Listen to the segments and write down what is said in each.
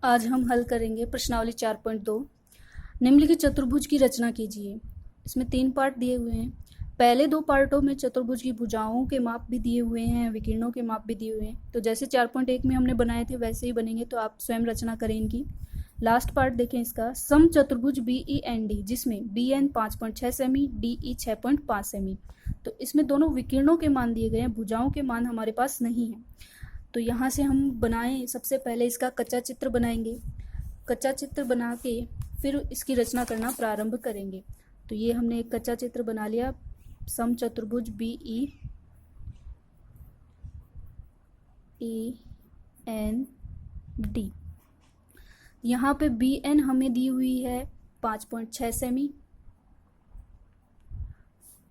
आज हम हल करेंगे प्रश्नावली 4.2। निम्नलिखित चतुर्भुज की रचना कीजिए। इसमें 3 पार्ट दिए हुए हैं। पहले 2 पार्टों में चतुर्भुज की भुजाओं के माप भी दिए हुए हैं, विकीर्णों के माप भी दिए हुए हैं। तो जैसे 4.1 में हमने बनाए थे वैसे ही बनेंगे, तो आप स्वयं रचना करें इनकी। लास्ट पार्ट देखें इसका, सम चतुर्भुज BEND जिसमें BN 5.6 सेमी, DE 6.5 सेमी। तो इसमें दोनों विकीर्णों के मान दिए गए हैं, भुजाओं के मान हमारे पास नहीं है। तो यहाँ से हम बनाएं, सबसे पहले इसका कच्चा चित्र बनाएंगे। कच्चा चित्र बना के फिर इसकी रचना करना प्रारंभ करेंगे। तो ये हमने एक कच्चा चित्र बना लिया, सम चतुर्भुज BEND। यहाँ पे BN हमें दी हुई है 5.6 सेमी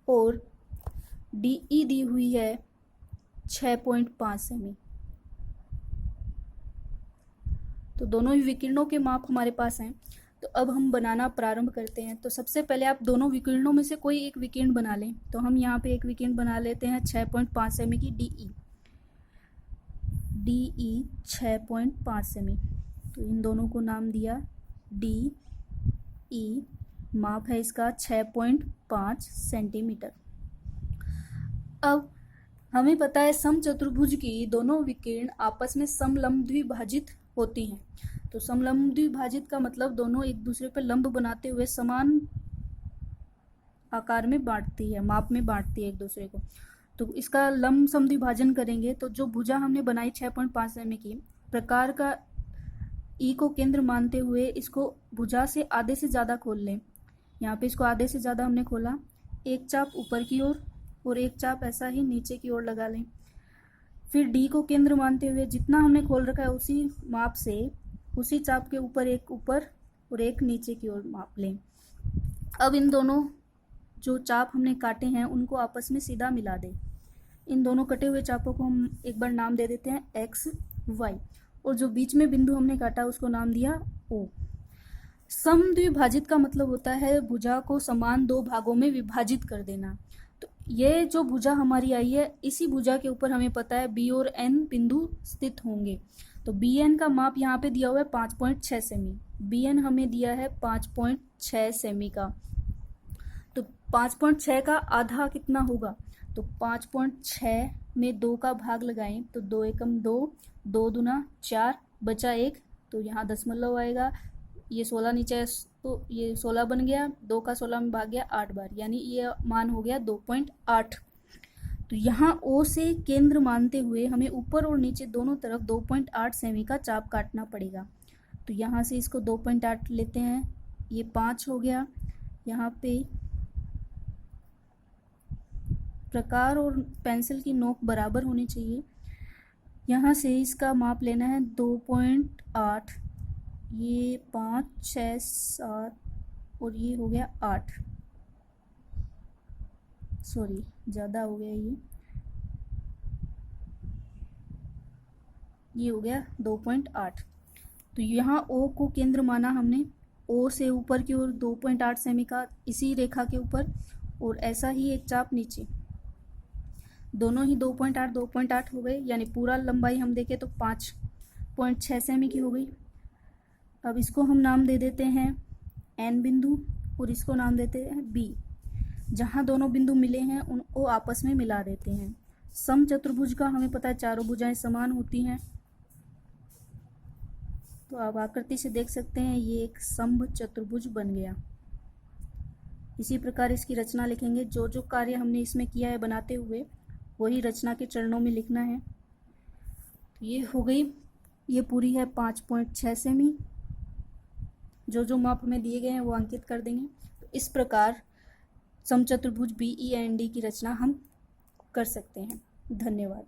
और DE दी हुई है 6.5 सेमी। तो दोनों ही विकिरणों के माप हमारे पास हैं। तो अब हम बनाना प्रारंभ करते हैं। तो सबसे पहले आप दोनों विकिरणों में से कोई एक विकिरण बना लें। तो हम यहाँ पे एक विकिरण बना लेते हैं 6.5 सेमी की DE 6.5 सेमी। तो इन दोनों को नाम दिया DE, माप है इसका 6.5 सेंटीमीटर। अब हमें पता है सम चतुर्भुज की दोनों विकिरण आपस में समलंब द्विभाजित होती हैं। तो समलंब द्विभाजित का मतलब दोनों एक दूसरे पर लंब बनाते हुए समान आकार में बांटती है, माप में बांटती है एक दूसरे को। तो इसका लंब समद्विभाजन करेंगे तो जो भुजा हमने बनाई 6.5 सेमी की, प्रकार का ई को केंद्र मानते हुए इसको भुजा से आधे से ज़्यादा खोल लें। यहाँ पे इसको आधे से ज़्यादा हमने खोला, एक चाप ऊपर की ओर और एक चाप ऐसा ही नीचे की ओर लगा लें। फिर डी को केंद्र मानते हुए जितना हमने खोल रखा है उसी माप से उसी चाप के ऊपर एक ऊपर और एक नीचे की ओर माप लें। अब इन दोनों जो चाप हमने काटे हैं उनको आपस में सीधा मिला दें। इन दोनों कटे हुए चापों को हम एक बार नाम दे देते हैं X, Y, और जो बीच में बिंदु हमने काटा उसको नाम दिया O। समद्विभाजित का मतलब होता है भुजा को समान 2 भागों में विभाजित कर देना। तो ये जो भुजा हमारी आई है, इसी भुजा के ऊपर हमें पता है B और N बिंदु स्थित होंगे। तो BN का माप यहाँ पे दिया हुआ है 5.6 सेमी। BN हमें दिया है 5.6 सेमी का। तो 5.6 का आधा कितना होगा? तो 5.6 में 2 का भाग लगाएं तो 2 एकम 2, 2 दूना 4, बचा 1, तो यहाँ दशमलव आएगा। ये 16 नीचे है तो ये 16 बन गया, 2 का 16 में भाग गया 8 बार, यानी ये मान हो गया 2.8। तो यहाँ O से केंद्र मानते हुए हमें ऊपर और नीचे दोनों तरफ 2.8 सेमी का चाप काटना पड़ेगा। तो यहाँ से इसको 2.8 लेते हैं, ये 5 हो गया। यहाँ पे प्रकार और पेंसिल की नोक बराबर होनी चाहिए। यहाँ से इसका माप लेना है 2.8, ये 5, 6, 7 और ये हो गया 8। सॉरी, ज़्यादा हो गया, ये हो गया 2.8। तो यहाँ O को केंद्र माना हमने, O से ऊपर की ओर 2.8 सेमी का इसी रेखा के ऊपर, और ऐसा ही एक चाप नीचे। दोनों ही 2.8 2.8 हो गए, यानी पूरा लंबाई हम देखें तो 5.6 सेमी की हो गई। अब इसको हम नाम दे देते हैं N बिंदु और इसको नाम देते हैं B। जहाँ दोनों बिंदु मिले हैं उनको आपस में मिला देते हैं। सम चतुर्भुज का हमें पता है चारों भुजाएं समान होती हैं। तो आप आकृति से देख सकते हैं ये एक समभ चतुर्भुज बन गया। इसी प्रकार इसकी रचना लिखेंगे। जो जो कार्य हमने इसमें किया है बनाते हुए वही रचना के चरणों में लिखना है। ये हो गई, ये पूरी है 5.6 सेमी। जो जो माप हमें दिए गए हैं वो अंकित कर देंगे। तो इस प्रकार समचतुर्भुज BEND की रचना हम कर सकते हैं। धन्यवाद।